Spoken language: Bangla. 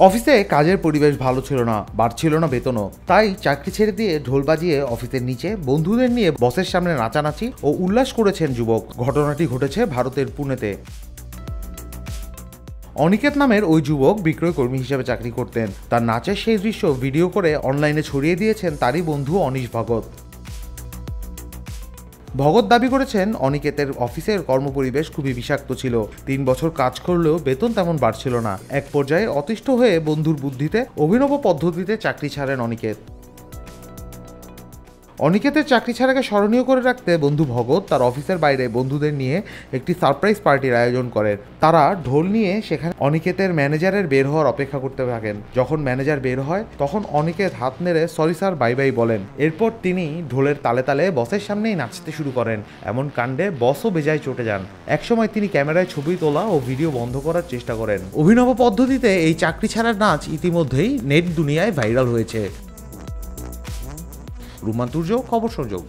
অফিসে কাজের পরিবেশ ভালো ছিল না, বাড়ছিল না বেতনও। তাই চাকরি ছেড়ে দিয়ে ঢোল বাজিয়ে অফিসের নিচে বন্ধুদের নিয়ে বসের সামনে নাচানাচি ও উল্লাস করেছেন যুবক। ঘটনাটি ঘটেছে ভারতের পুনেতে। অনিকেত নামের ওই যুবক বিক্রয় কর্মী হিসেবে চাকরি করতেন। তার নাচের সেই দৃশ্য ভিডিও করে অনলাইনে ছড়িয়ে দিয়েছেন তারই বন্ধু অনিশ ভগত। ভগত দাবি করেছেন অনিকেতের অফিসের কর্মপরিবেশ খুবই বিষাক্ত ছিল। 3 বছর কাজ করলেও বেতন তেমন বাড়ছিল না। এক পর্যায়ে অতিষ্ঠ হয়ে বন্ধুর বুদ্ধিতে অভিনব পদ্ধতিতে চাকরি ছাড়েন অনিকেত। অনিকেতের চাকরি ছাড়াকে স্মরণীয় করে রাখতে বন্ধু ভগত তার অফিসের বাইরে বন্ধুদের নিয়ে একটি সারপ্রাইজ পার্টির আয়োজন করেন। তারা ঢোল নিয়ে সেখানে অনিকেতের ম্যানেজারের বের হওয়ার অপেক্ষা করতে থাকেন। যখন ম্যানেজার বের হয় তখন অনিকেত হাত নেড়ে সরি স্যার বাই বাই বলেন। এরপর তিনি ঢোলের তালে তালে বসের সামনেই নাচতে শুরু করেন। এমন কাণ্ডে বসও বেজায় চটে যান। একসময় তিনি ক্যামেরায় ছবি তোলা ও ভিডিও বন্ধ করার চেষ্টা করেন। অভিনব পদ্ধতিতে এই চাকরি ছাড়ার নাচ ইতিমধ্যেই নেট দুনিয়ায় ভাইরাল হয়েছে। রুমান্তুর্য, খবর সংযোগ।